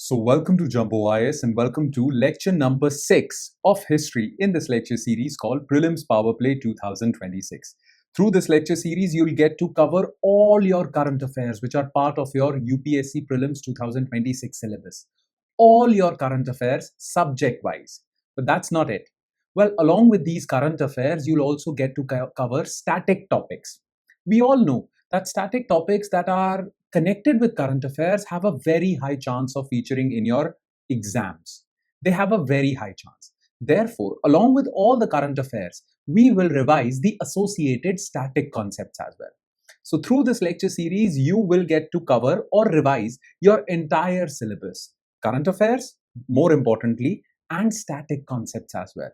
So welcome to Jumbo IS and welcome to lecture number 6 of history in this lecture series called Prelims Powerplay 2026. Through this lecture series, you'll get to cover all your current affairs which are part of your UPSC Prelims 2026 syllabus. All your current affairs subject-wise. But that's not it. Well, along with these current affairs, you'll also get to cover static topics. We all know that static topics that are connected with current affairs have a very high chance of featuring in your exams. They have a very high chance. Therefore, along with all the current affairs, we will revise the associated static concepts as well. So through this lecture series, you will get to cover or revise your entire syllabus, current affairs, more importantly, and static concepts as well.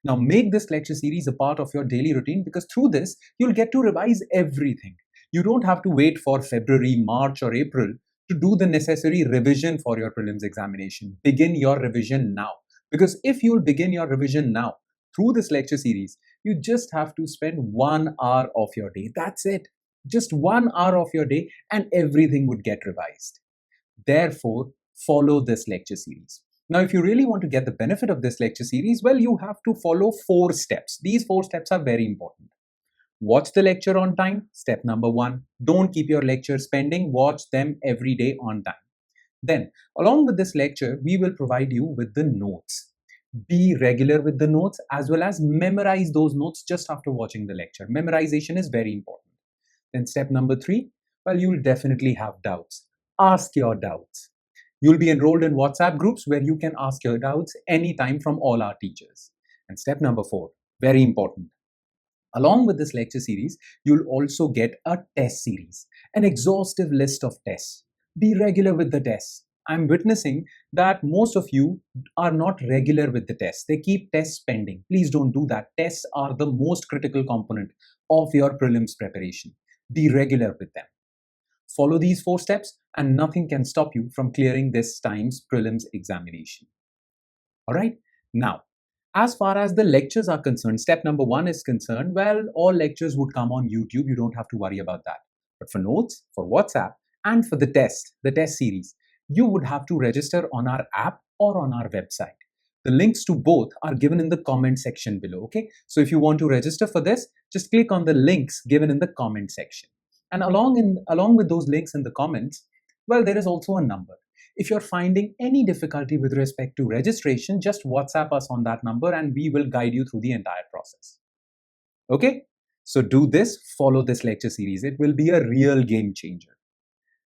Now make this lecture series a part of your daily routine because through this, you'll get to revise everything. You don't have to wait for February, March, or April to do the necessary revision for your prelims examination. Begin your revision now. Because if you'll begin your revision now through this lecture series, you just have to spend 1 hour of your day. That's it. Just 1 hour of your day and everything would get revised. Therefore, follow this lecture series. Now, if you really want to get the benefit of this lecture series, well, you have to follow 4 steps. These 4 steps are very important. Watch the lecture on time, step number 1. Don't keep your lectures pending, watch them every day on time. Then, along with this lecture, we will provide you with the notes. Be regular with the notes as well as memorize those notes just after watching the lecture. Memorization is very important. Then step number 3, well, you'll definitely have doubts. Ask your doubts. You'll be enrolled in WhatsApp groups where you can ask your doubts anytime from all our teachers. And step number 4, very important. Along with this lecture series, you'll also get a test series, an exhaustive list of tests. Be regular with the tests. I'm witnessing that most of you are not regular with the tests. They keep tests pending. Please don't do that. Tests are the most critical component of your prelims preparation. Be regular with them. Follow these 4 steps and nothing can stop you from clearing this time's prelims examination. All right. Now, as far as the lectures are concerned, step number 1 is concerned, well, all lectures would come on YouTube. You don't have to worry about that. But for notes, for WhatsApp, and for the test series, you would have to register on our app or on our website. The links to both are given in the comment section below, okay? So if you want to register for this, just click on the links given in the comment section. And along with those links in the comments, well, there is also a number. If you're finding any difficulty with respect to registration, just WhatsApp us on that number and we will guide you through the entire process. Okay? So do this, follow this lecture series. It will be a real game changer.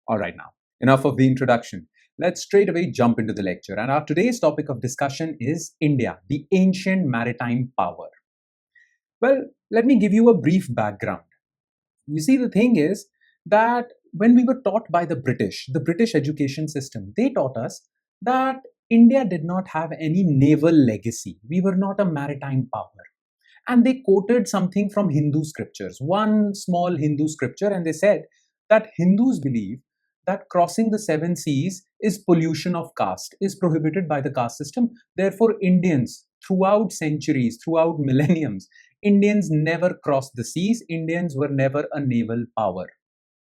All right, now, enough of the introduction. Let's straight away jump into the lecture. And our today's topic of discussion is India, the ancient maritime power. Well, let me give you a brief background. You see, the thing is that when we were taught by the British education system, they taught us that India did not have any naval legacy. We were not a maritime power. And they quoted something from Hindu scriptures, one small Hindu scripture, and they said that Hindus believe that crossing the 7 seas is pollution of caste, is prohibited by the caste system. Therefore, Indians, throughout centuries, throughout millenniums, Indians never crossed the seas. Indians were never a naval power.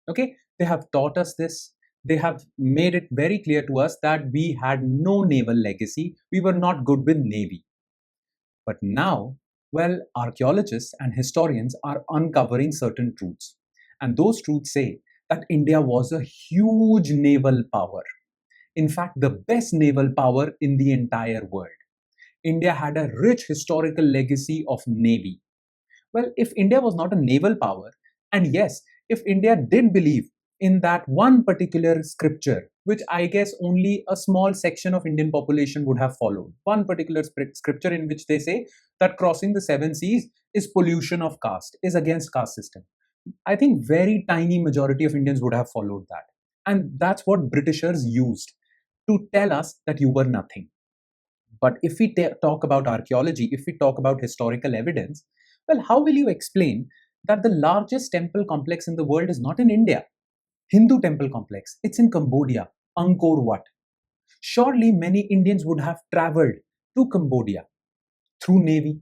Okay, they have taught us this. They have made it very clear to us that we had no naval legacy. We were not good with navy. But now, well, archaeologists and historians are uncovering certain truths. And those truths say that India was a huge naval power. In fact, the best naval power in the entire world. India had a rich historical legacy of navy. Well, if India was not a naval power, and yes, if India did believe in that one particular scripture, which I guess only a small section of Indian population would have followed, one particular scripture in which they say that crossing the 7 seas is pollution of caste, is against caste system. I think very tiny majority of Indians would have followed that. And that's what Britishers used to tell us that you were nothing. But if we talk about archaeology, if we talk about historical evidence, well, how will you explain that the largest temple complex in the world is not in India? Hindu temple complex, it's in Cambodia, Angkor Wat. Surely many Indians would have traveled to Cambodia through navy.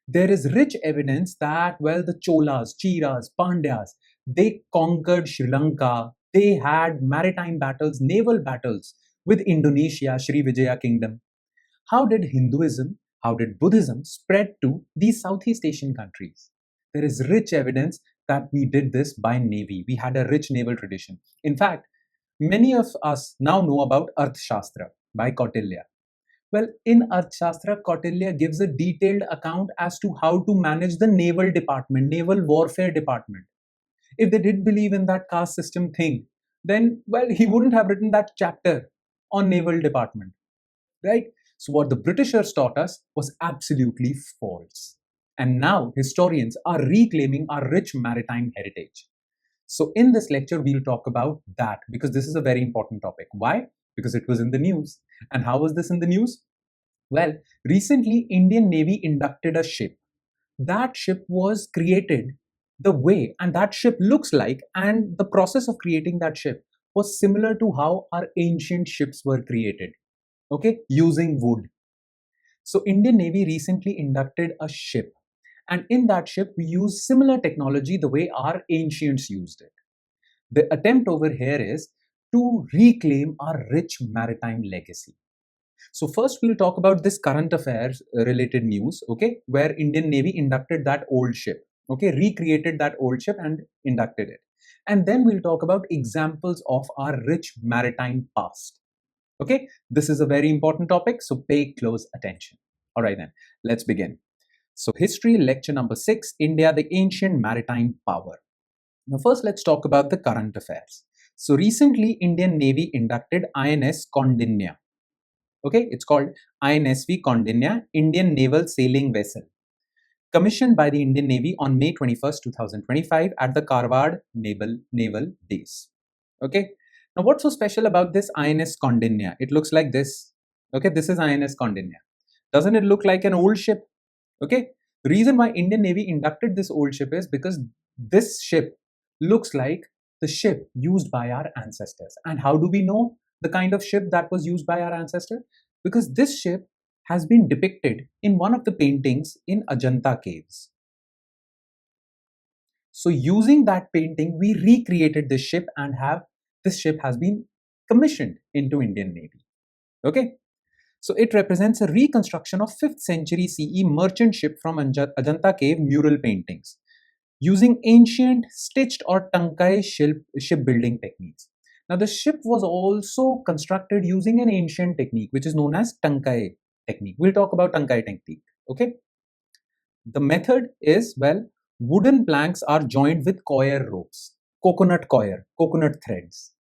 There is rich evidence that, well, the Cholas, Cheras, Pandyas, they conquered Sri Lanka. They had maritime battles, naval battles with Indonesia, Sri Vijaya Kingdom. How did Hinduism, how did Buddhism spread to these Southeast Asian countries? There is rich evidence that we did this by navy. We had a rich naval tradition. In fact, many of us now know about Arthashastra by Kautilya. Well, in Arthashastra, Kautilya gives a detailed account as to how to manage the naval department, naval warfare department. If they did believe in that caste system thing, then, well, he wouldn't have written that chapter on naval department, right? So what the Britishers taught us was absolutely false. And now historians are reclaiming our rich maritime heritage. So in this lecture, we'll talk about that because this is a very important topic. Why? Because it was in the news. And how was this in the news? Well, recently Indian Navy inducted a ship. That ship was created the way, and that ship looks like, and the process of creating that ship was similar to how our ancient ships were created, okay, using wood. So Indian Navy recently inducted a ship, and in that ship we use similar technology the way our ancients used it. The attempt over here is to reclaim our rich maritime legacy. So first we'll talk about this current affairs related news, okay, where Indian Navy inducted that old ship, okay, recreated that old ship and inducted it. And then we'll talk about examples of our rich maritime past. Okay, this is a very important topic, so pay close attention. All right then, let's begin. So history lecture number 6, India, the ancient maritime power. Now first let's talk about the current affairs. So recently Indian Navy inducted INS Kondinya. Okay, it's called INSV Kondinya, Indian Naval Sailing Vessel, commissioned by the Indian Navy on May 21st, 2025 at the Karwad Naval Base. Okay, now what's so special about this INS Kondinya? It looks like this. Okay, this is INS Kondinya. Doesn't it look like an old ship? Okay, the reason why Indian Navy inducted this old ship is because this ship looks like the ship used by our ancestors. And how do we know the kind of ship that was used by our ancestor? Because this ship has been depicted in one of the paintings in Ajanta caves. So using that painting, we recreated this ship and this ship has been commissioned into Indian Navy. Okay. So it represents a reconstruction of 5th century CE merchant ship from Ajanta cave mural paintings using ancient stitched or Tankai shipbuilding techniques. Now the ship was also constructed using an ancient technique which is known as Tankai technique. We'll talk about Tankai technique, okay? The method is, well, wooden planks are joined with coir ropes, coconut threads.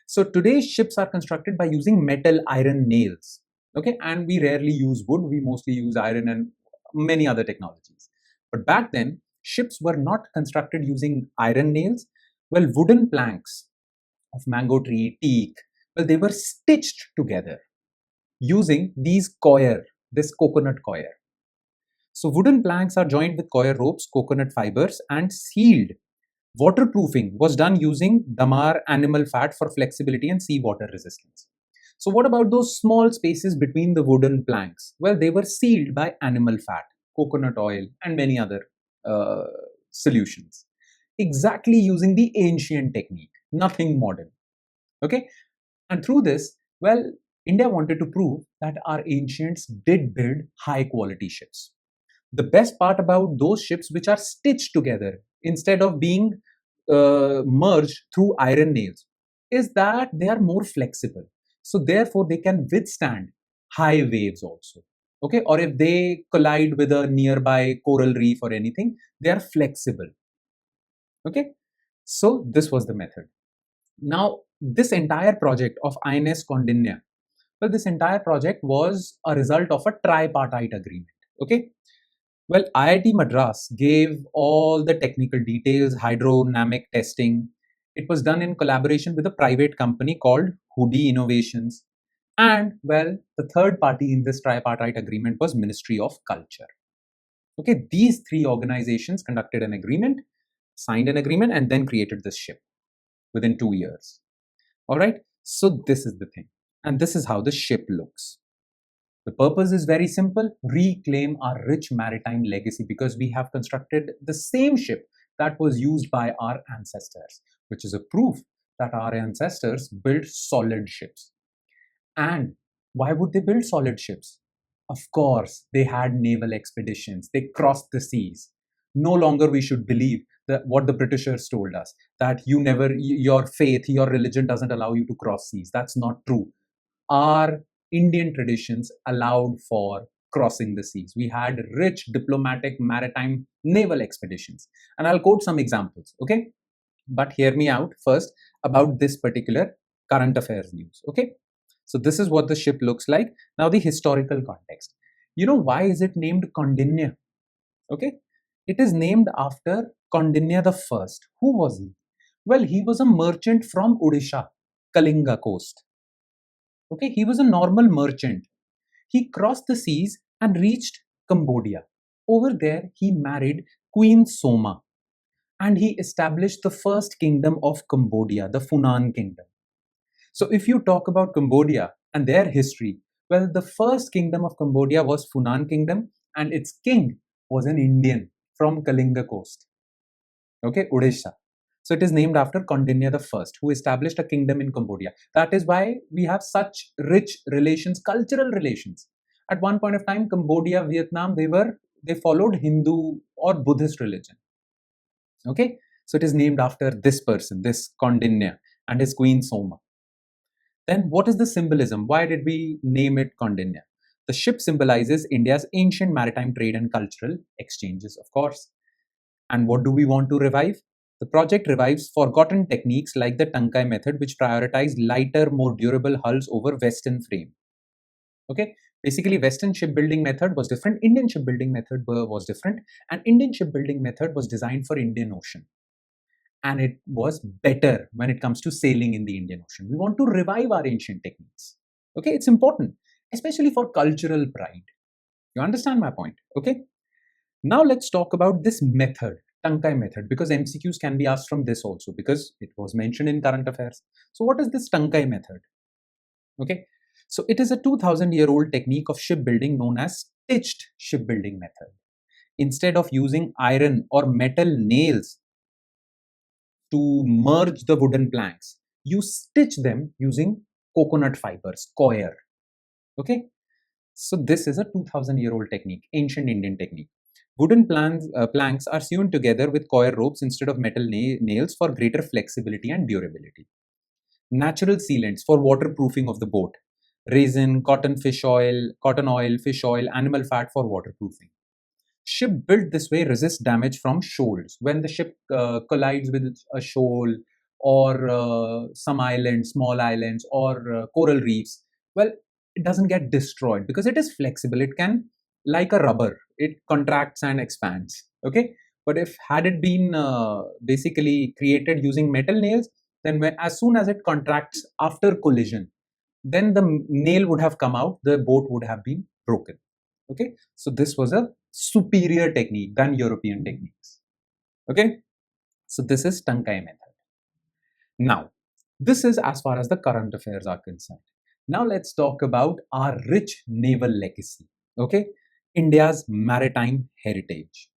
So today's ships are constructed by using metal iron nails, okay? And we rarely use wood, we mostly use iron and many other technologies. But back then, ships were not constructed using iron nails. Well, wooden planks of mango tree, teak, well, they were stitched together using these this coconut coir. So wooden planks are joined with coir ropes, coconut fibers, and sealed. Waterproofing was done using damar animal fat for flexibility and seawater resistance. So what about those small spaces between the wooden planks? Well, they were sealed by animal fat, coconut oil, and many other solutions. Exactly using the ancient technique, nothing modern. Okay? And through this, well, India wanted to prove that our ancients did build high quality ships. The best part about those ships which are stitched together instead of being merged through iron nails is that they are more flexible. So therefore they can withstand high waves also. Okay, or if they collide with a nearby coral reef or anything, they are flexible. Okay, so this was the method. Now this entire project of INS Kondinya, well, this entire project was a result of a tripartite agreement. Okay, well, IIT Madras gave all the technical details, hydrodynamic testing. It was done in collaboration with a private company called Hoodie Innovations. And, well, the third party in this tripartite agreement was Ministry of Culture. Okay, these three organizations conducted an agreement, signed an agreement, and then created this ship within 2 years. All right, so this is the thing. And this is how the ship looks. The purpose is very simple: reclaim our rich maritime legacy, because we have constructed the same ship that was used by our ancestors, which is a proof that our ancestors built solid ships. And why would they build solid ships? Of course, they had naval expeditions. They crossed the seas. No longer we should believe that what the Britishers told us, that you never, your faith, your religion doesn't allow you to cross seas. That's not true. Our Indian traditions allowed for crossing the seas. We had rich diplomatic, maritime, naval expeditions. And I'll quote some examples, okay? But hear me out first about this particular current affairs news, okay? So this is what the ship looks like. Now the historical context. You know why is it named Kondinya? Okay, it is named after Kondinya the First. Who was he? Well, he was a merchant from Odisha, Kalinga coast. Okay, he was a normal merchant. He crossed the seas and reached Cambodia. Over there, he married Queen Soma and he established the first kingdom of Cambodia, the Funan kingdom. So, if you talk about Cambodia and their history, well, the first kingdom of Cambodia was Funan Kingdom, and its king was an Indian from Kalinga coast, okay, Odisha. So, it is named after Kondinya the First, who established a kingdom in Cambodia. That is why we have such rich relations, cultural relations. At one point of time, Cambodia, Vietnam, they followed Hindu or Buddhist religion. Okay, so it is named after this person, this Kondinya, and his queen Soma. Then what is the symbolism? Why did we name it Kondinya? The ship symbolizes India's ancient maritime trade and cultural exchanges, of course. And what do we want to revive? The project revives forgotten techniques like the Tankai method, which prioritized lighter, more durable hulls over Western frame. Okay, basically Western shipbuilding method was different, Indian shipbuilding method was different, and Indian shipbuilding method was designed for Indian Ocean. And it was better when it comes to sailing in the Indian Ocean. We want to revive our ancient techniques. Okay, it's important, especially for cultural pride. You understand my point? Okay. Now let's talk about this method, Tankai method, because MCQs can be asked from this also because it was mentioned in current affairs. So what is this Tankai method? Okay. So it is a 2000-year-old technique of shipbuilding known as stitched shipbuilding method. Instead of using iron or metal nails to merge the wooden planks, you stitch them using coconut fibers, coir. Okay, so this is a 2000-year-old technique, ancient Indian technique. Wooden planks are sewn together with coir ropes instead of metal nails for greater flexibility and durability. Natural sealants for waterproofing of the boat: resin, cotton oil, fish oil, animal fat for waterproofing. Ship built this way resists damage from shoals. When the ship collides with a shoal or some islands, small islands, or coral reefs, well, it doesn't get destroyed because it is flexible. It can, like a rubber, it contracts and expands. Okay, but if had it been basically created using metal nails, then as soon as it contracts after collision, then the nail would have come out, the boat would have been broken. Okay, so this was a superior technique than European techniques. Okay, so this is Tankai method. Now, this is as far as the current affairs are concerned. Now let's talk about our rich naval legacy. Okay, India's maritime heritage.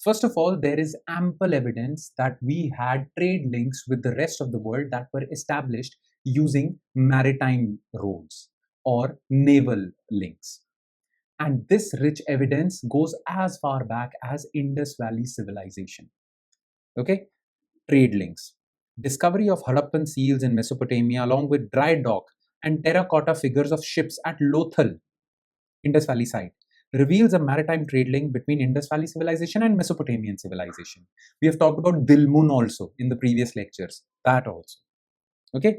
First of all, there is ample evidence that we had trade links with the rest of the world that were established using maritime roads or naval links. And this rich evidence goes as far back as Indus Valley civilization. Okay, trade links. Discovery of Harappan seals in Mesopotamia, along with dry dock and terracotta figures of ships at Lothal, Indus Valley site, reveals a maritime trade link between Indus Valley civilization and Mesopotamian civilization. We have talked about Dilmun also in the previous lectures, that also. Okay,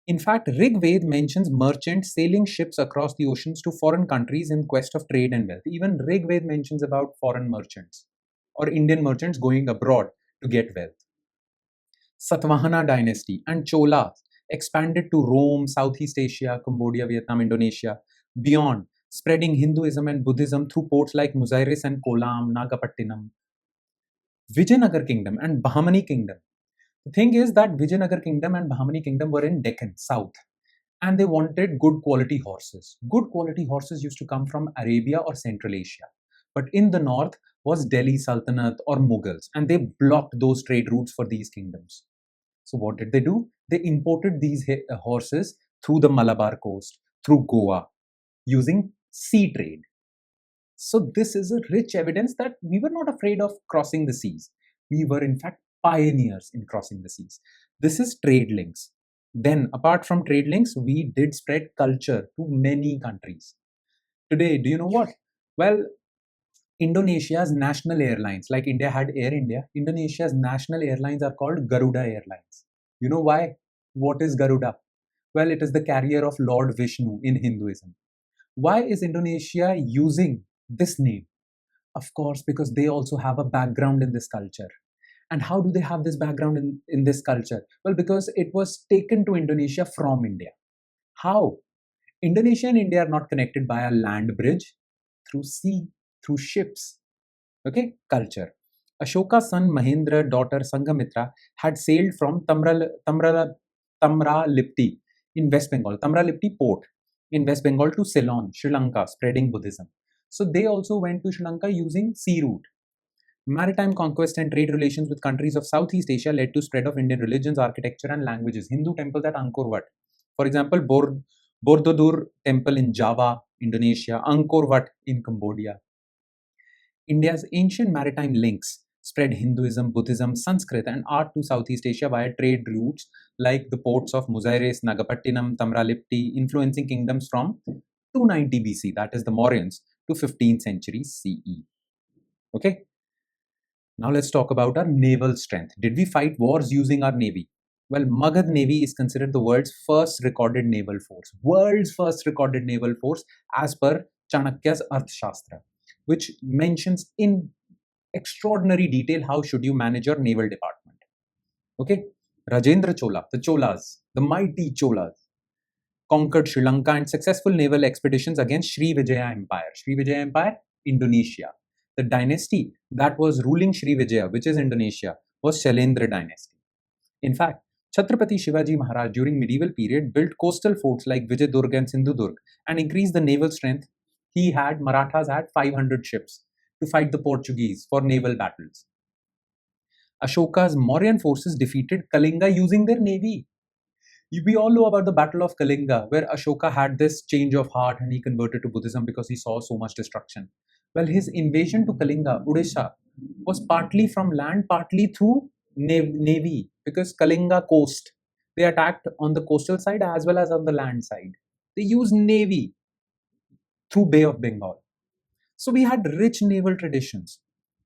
in fact, Rig Ved mentions merchants sailing ships across the oceans to foreign countries in quest of trade and wealth. Even Rig Ved mentions about foreign merchants or Indian merchants going abroad to get wealth. Satvahana dynasty and Cholas expanded to Rome, Southeast Asia, Cambodia, Vietnam, Indonesia, beyond, spreading Hinduism and Buddhism through ports like Muziris and Kolam, Nagapattinam. Vijayanagar kingdom and Bahmani kingdom. The thing is that Vijayanagar kingdom and Bahmani kingdom were in Deccan, south, and they wanted good quality horses. Good quality horses used to come from Arabia or Central Asia. But in the north was Delhi Sultanate or Mughals, and they blocked those trade routes for these kingdoms. So what did they do? They imported these horses through the Malabar coast, through Goa, using sea trade. So this is a rich evidence that we were not afraid of crossing the seas. We were in fact pioneers in crossing the seas. This is trade links. Then apart from trade links, we did spread culture to many countries. Today, do you know what? Well, Indonesia's national airlines, like India had Air India, Indonesia's national airlines are called Garuda Airlines. You know why? What is Garuda? Well, it is the carrier of Lord Vishnu in Hinduism. Why is Indonesia using this name? Of course, because they also have a background in this culture. And how do they have this background in this culture? Well, because it was taken to Indonesia from India. How? Indonesia and India are not connected by a land bridge, through sea, through ships. Okay, culture. Ashoka's son Mahendra, daughter Sanghamitra, had sailed from Tamralipti in West Bengal, Tamralipti port in West Bengal to Ceylon, Sri Lanka, spreading Buddhism. So they also went to Sri Lanka using sea route. Maritime conquest and trade relations with countries of Southeast Asia led to spread of Indian religions, architecture, and languages. Hindu temples at Angkor Wat, for example, Borobudur Temple in Java, Indonesia, Angkor Wat in Cambodia. India's ancient maritime links spread Hinduism, Buddhism, Sanskrit, and art to Southeast Asia via trade routes like the ports of Muzaires, Nagapattinam, Tamralipti, influencing kingdoms from 290 BC, that is the Mauryans, to 15th century CE. Okay. Now let's talk about our naval strength. Did we fight wars using our navy? Well, Magadh Navy is considered the world's first recorded naval force. World's first recorded naval force as per Chanakya's Arthashastra, which mentions in extraordinary detail how should you manage your naval department. Okay, Rajendra Chola, the Cholas, the mighty Cholas, conquered Sri Lanka and successful naval expeditions against Sri Vijaya Empire. Sri Vijaya Empire, Indonesia. The dynasty that was ruling Sri Vijaya, which is Indonesia, was Shailendra dynasty. In fact, Chhatrapati Shivaji Maharaj during medieval period built coastal forts like Vijayadurga and Sindhudurg and increased the naval strength. Marathas had 500 ships to fight the Portuguese for naval battles. Ashoka's Mauryan forces defeated Kalinga using their navy. We all know about the Battle of Kalinga, where Ashoka had this change of heart and he converted to Buddhism because he saw so much destruction. Well, his invasion to Kalinga, Odisha, was partly from land, partly through navy, because Kalinga coast, they attacked on the coastal side as well as on the land side. They used navy through Bay of Bengal. So we had rich naval traditions.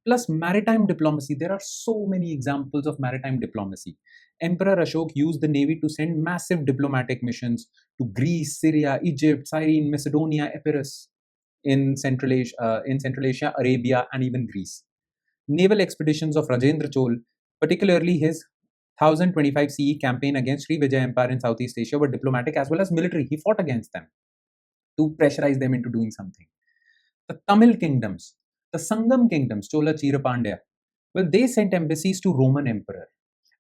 Plus maritime diplomacy. There are so many examples of maritime diplomacy. Emperor Ashok used the navy to send massive diplomatic missions to Greece, Syria, Egypt, Cyrene, Macedonia, Epirus, in Central Asia, Arabia, and even Greece. Naval expeditions of Rajendra Chol, particularly his 1025 CE campaign against Sri Vijaya Empire in Southeast Asia, were diplomatic as well as military. He fought against them to pressurize them into doing something. The Tamil kingdoms, the Sangam kingdoms, Chola Chira Pandya, well, they sent embassies to Roman emperor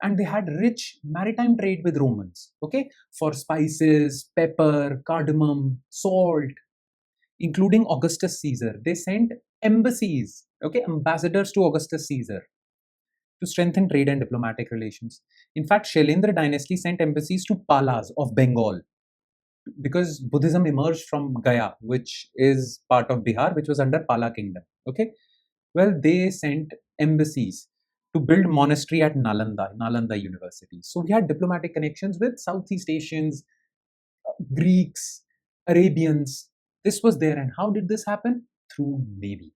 and they had rich maritime trade with Romans, okay, for spices, pepper, cardamom, salt, including Augustus Caesar. They sent embassies, okay, ambassadors to Augustus Caesar to strengthen trade and diplomatic relations. In fact, Shailendra dynasty sent embassies to Palas of Bengal because Buddhism emerged from Gaya, which is part of Bihar, which was under Pala kingdom. Okay, well, they sent embassies to build monastery at Nalanda University. So we had diplomatic connections with Southeast Asians, Greeks, Arabians. This was there, and how did this happen? Through navy.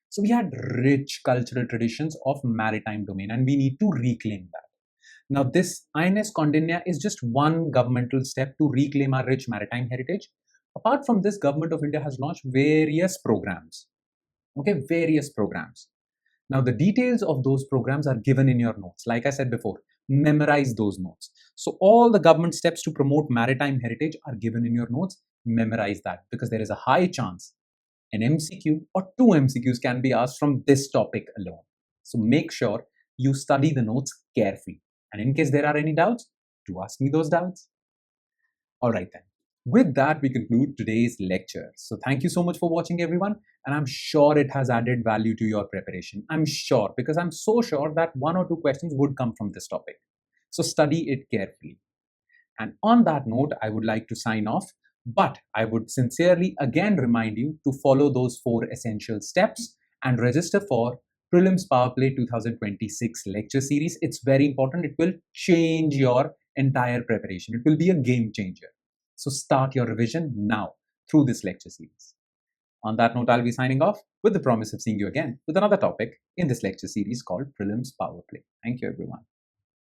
So we had rich cultural traditions of maritime domain, and we need to reclaim that. Now, this INS Condinia is just one governmental step to reclaim our rich maritime heritage. Apart from this, Government of India has launched various programs. Okay, various programs. Now, the details of those programs are given in your notes. Like I said before, memorize those notes. So, all the government steps to promote maritime heritage are given in your notes. Memorize that because there is a high chance an MCQ or two MCQs can be asked from this topic alone. So, make sure you study the notes carefully. And in case there are any doubts, do ask me those doubts. All right then. With that, we conclude today's lecture. So thank you so much for watching, everyone. And I'm sure it has added value to your preparation. I'm sure, because I'm so sure that one or two questions would come from this topic. So study it carefully. And on that note, I would like to sign off, but I would sincerely again remind you to follow those 4 essential steps and register for Prelims Powerplay 2026 lecture series. It's very important. It will change your entire preparation. It will be a game changer. So start your revision now through this lecture series. On that note, I'll be signing off with the promise of seeing you again with another topic in this lecture series called Prelims Powerplay. Thank you, everyone.